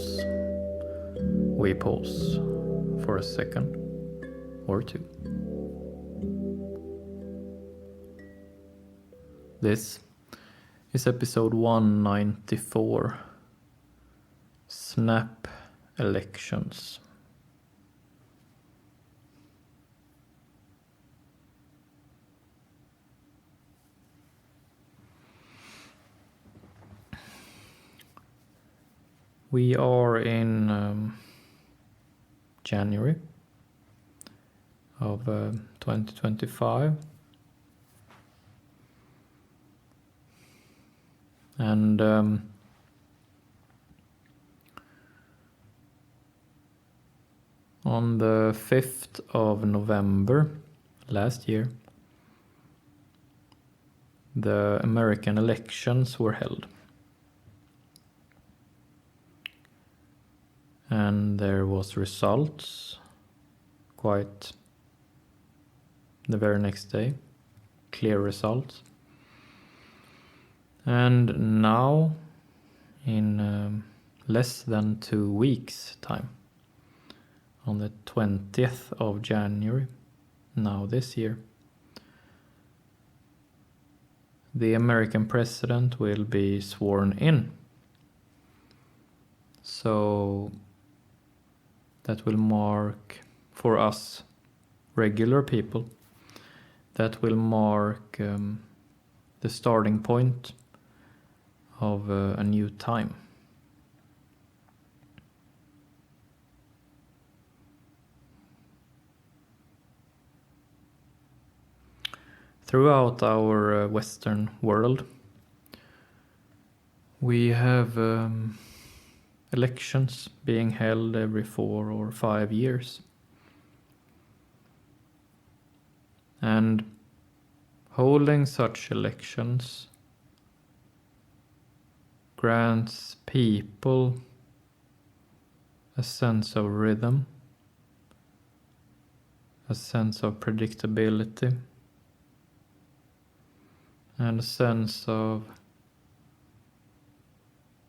pause. We pause for a second or two. This is episode 194, Snap Elections. We are in January of 2025, and on the 5th of November last year, the American elections were held. And there was results quite the very next day, clear results. And now, in less than 2 weeks' time, on the 20th of January, now this year, the American president will be sworn in. So that will mark, for us regular people, that will mark the starting point of a new time. Throughout our Western world, we have elections being held every 4 or 5 years. And holding such elections grants people a sense of rhythm, a sense of predictability, and a sense of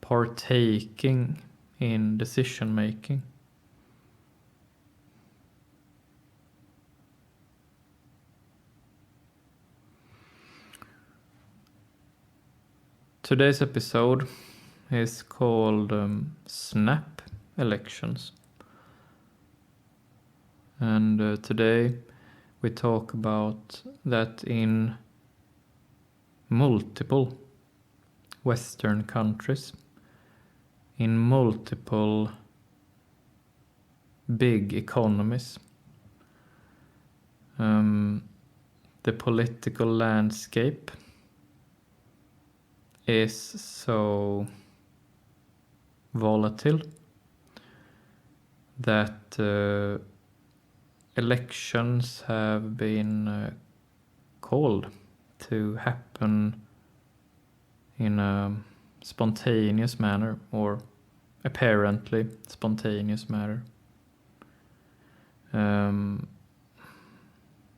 partaking in decision making. Today's episode is called Snap Elections. And today we talk about that in multiple Western countries, in multiple big economies, the political landscape is so volatile that elections have been called to happen in a spontaneous manner, or apparently spontaneous manner.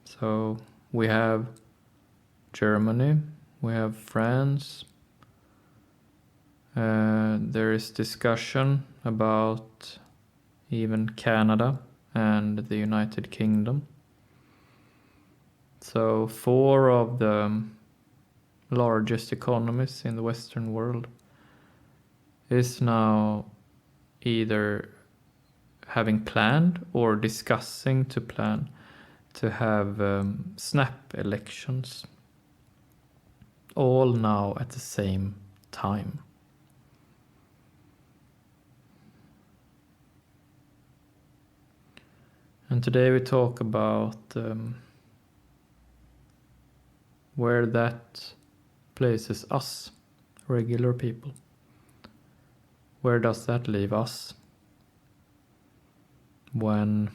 So we have Germany, we have France. There is discussion about even Canada and the United Kingdom. So 4 of the largest economies in the Western world is now either having planned or discussing to plan to have snap elections, all now at the same time. And today we talk about where that places us, regular people. Where does that leave us when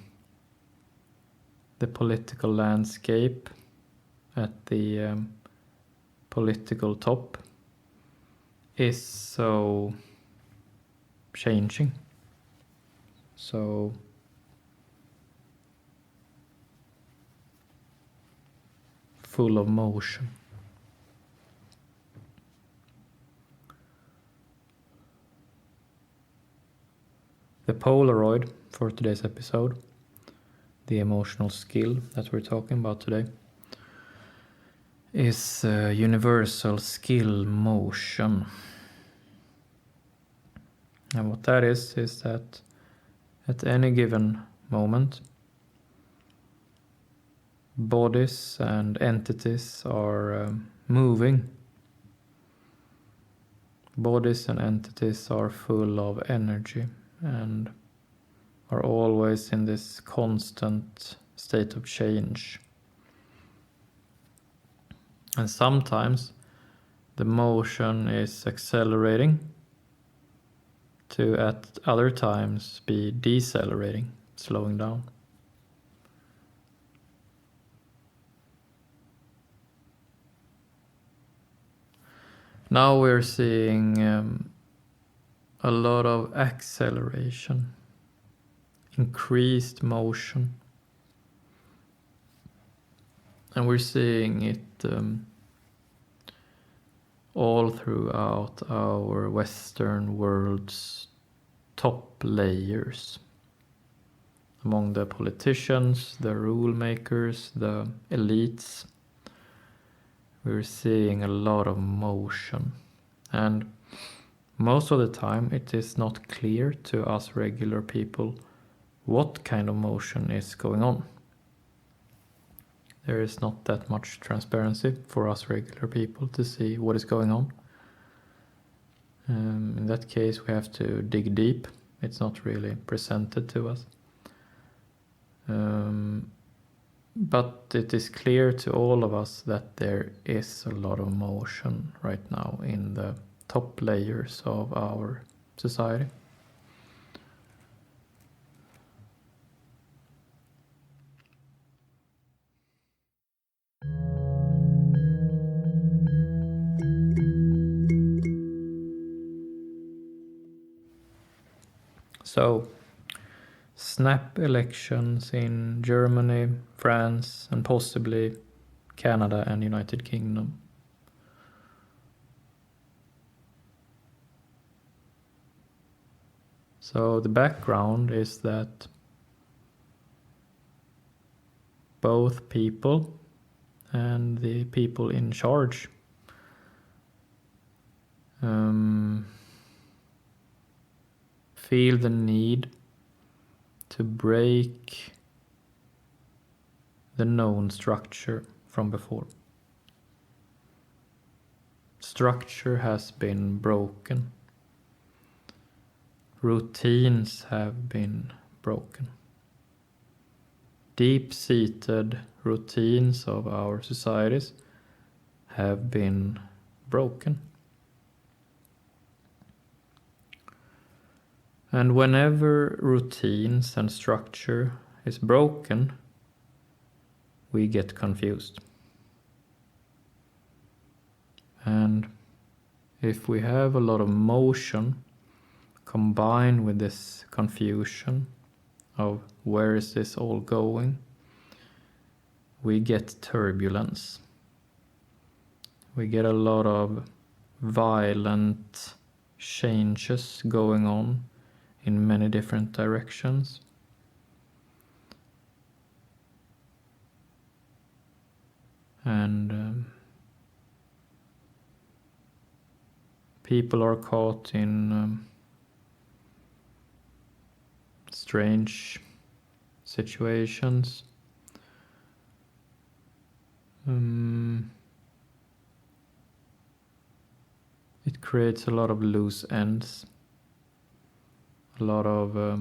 the political landscape at the political top is so changing, so full of motion? The Polaroid for today's episode, the emotional skill that we're talking about today, is universal skill motion. And what that is that at any given moment, bodies and entities are moving. Bodies and entities are full of energy and are always in this constant state of change. And sometimes the motion is accelerating to at other times be decelerating, slowing down. Now we're seeing a lot of acceleration, increased motion, and we're seeing it all throughout our Western world's top layers. Among the politicians, the rule makers, the elites, we're seeing a lot of motion. And most of the time it is not clear to us regular people what kind of motion is going on. There is not that much transparency for us regular people to see what is going on. In that case, we have to dig deep. It's not really presented to us. But it is clear to all of us that there is a lot of motion right now in the top layers of our society. So, snap elections in Germany, France, and possibly Canada and United Kingdom. So the background is that both people and the people in charge feel the need to break the known structure from before. Structure has been broken. Routines have been broken. Deep-seated routines of our societies have been broken. And whenever routines and structure is broken, we get confused. And if we have a lot of motion combined with this confusion of where is this all going, we get turbulence. We get a lot of violent changes going on in many different directions. And people are caught in strange situations. It creates a lot of loose ends, a lot of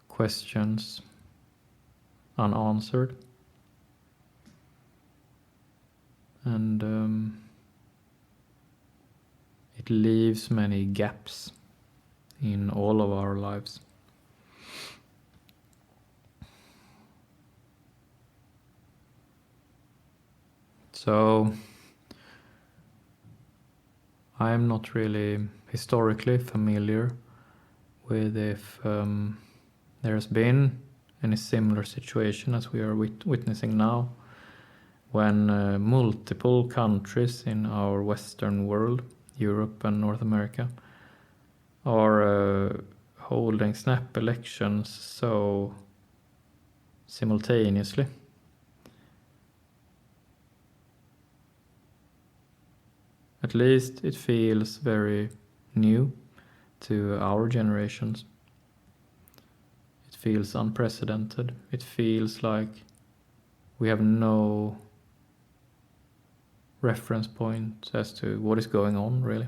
questions unanswered, and it leaves many gaps in all of our lives. So I'm not really historically familiar with if there's been any similar situation as we are witnessing now, when multiple countries in our Western world, Europe and North America, are holding snap elections so simultaneously. At least it feels very new to our generations. It feels unprecedented. It feels like we have no reference point as to what is going on, really.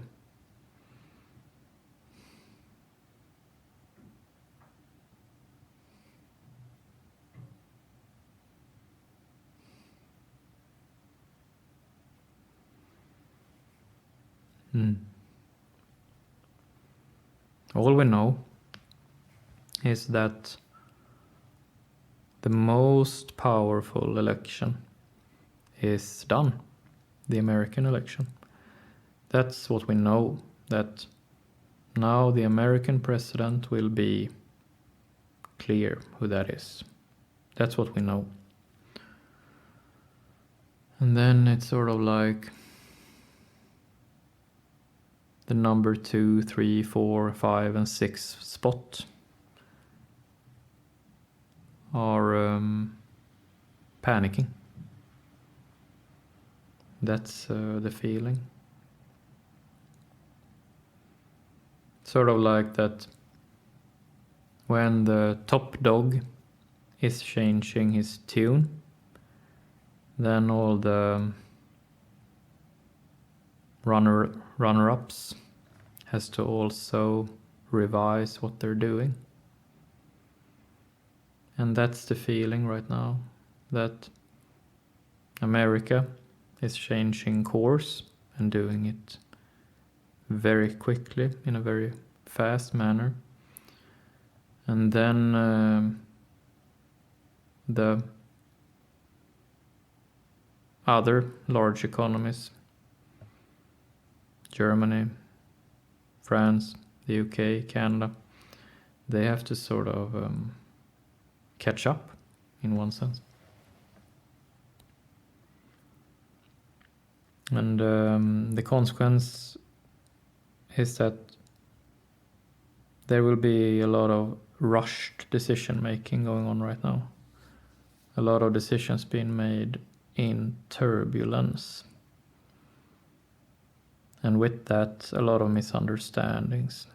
All we know is that the most powerful election is done, the American election. That's what we know, that now the American president will be clear who that is. That's what we know. And then it's sort of like the number 2, 3, 4, 5, and 6 spot are panicking. That's the feeling. Sort of like that when the top dog is changing his tune, then all the runner-ups has to also revise what they're doing. And that's the feeling right now, that America is changing course and doing it very quickly in a very fast manner. And then the other large economies, Germany, France, the UK, Canada, they have to sort of catch up in one sense. And the consequence is that there will be a lot of rushed decision making going on right now. A lot of decisions being made in turbulence. And with that, a lot of misunderstandings.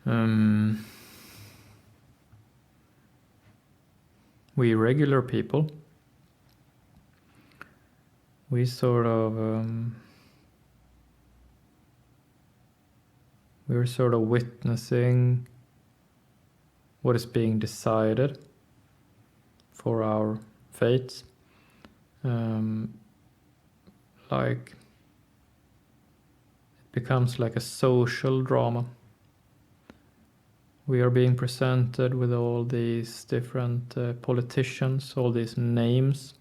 And we regular people, we sort of we're sort of witnessing what is being decided for our fates. Like it becomes like a social drama. We are being presented with all these different politicians, all these names,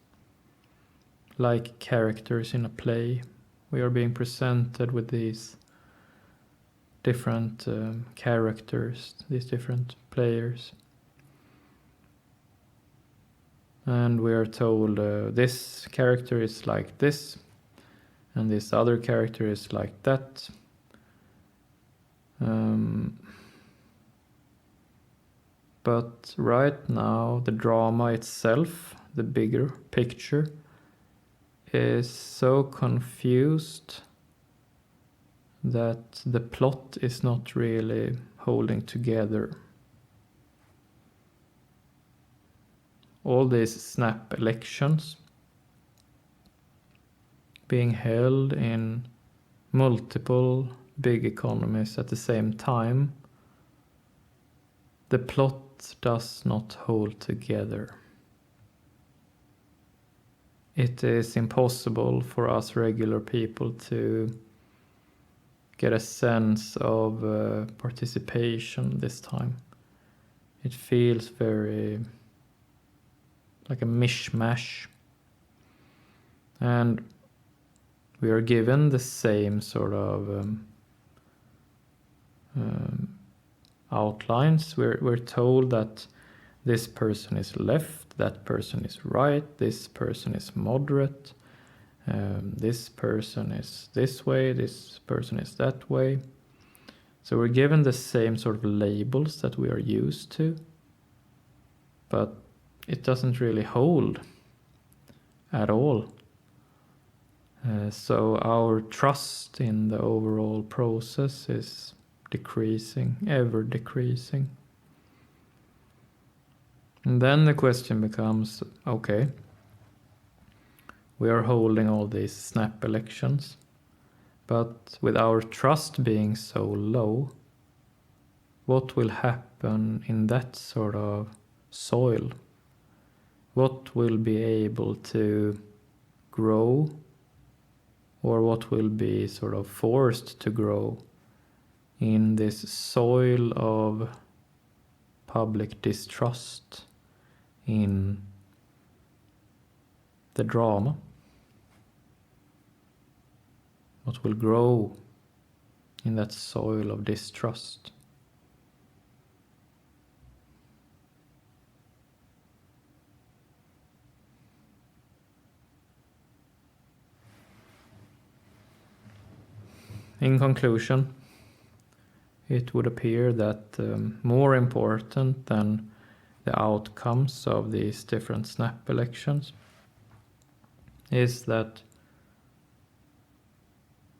like characters in a play. We are being presented with these different characters, these different players. And we are told this character is like this, and this other character is like that. But right now, the drama itself, the bigger picture, is so confused that the plot is not really holding together. All these snap elections being held in multiple big economies at the same time, the plot does not hold together. It is impossible for us regular people to get a sense of participation this time. It feels very like a mishmash. And we are given the same sort of outlines. We're told that this person is left, that person is right, this person is moderate, this person is this way, this person is that way. So we're given the same sort of labels that we are used to, but it doesn't really hold at all. So our trust in the overall process is decreasing, ever decreasing. And then the question becomes, okay, we are holding all these snap elections, but with our trust being so low, what will happen in that sort of soil? What will be able to grow, or what will be sort of forced to grow in this soil of public distrust in the drama? What will grow in that soil of distrust? In conclusion, it would appear that more important than the outcomes of these different snap elections is that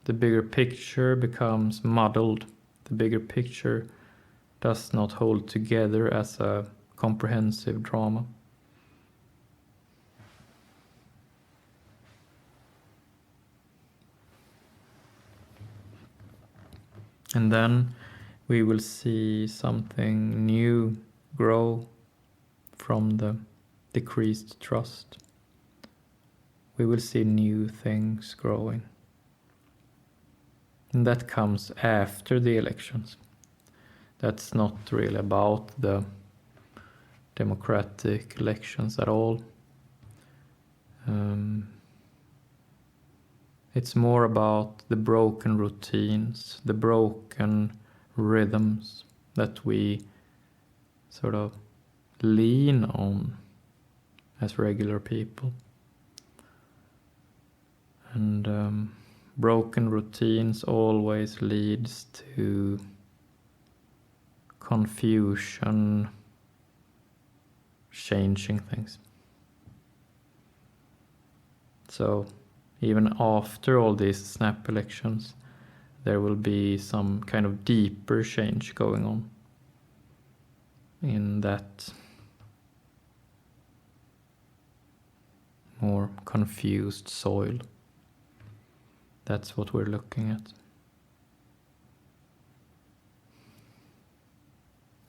the bigger picture becomes muddled. The bigger picture does not hold together as a comprehensive drama. And then we will see something new grow from the decreased trust. We will see new things growing. And that comes after the elections. That's not really about the democratic elections at all. It's more about the broken routines, the broken rhythms that we sort of lean on as regular people. And broken routines always leads to confusion, changing things. So even after all these snap elections, there will be some kind of deeper change going on in that more confused soil. That's what we're looking at.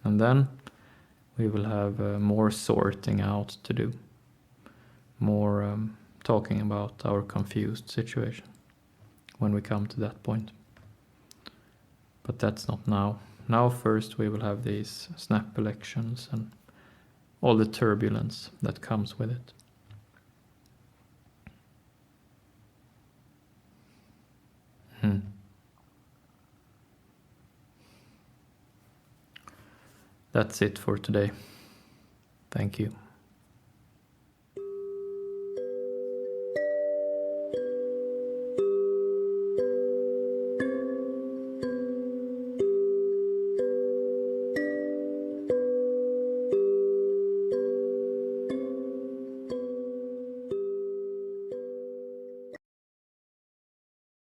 And then we will have more sorting out to do, more talking about our confused situation when we come to that point. But that's not now. Now first we will have these snap elections and all the turbulence that comes with it. That's it for today. Thank you.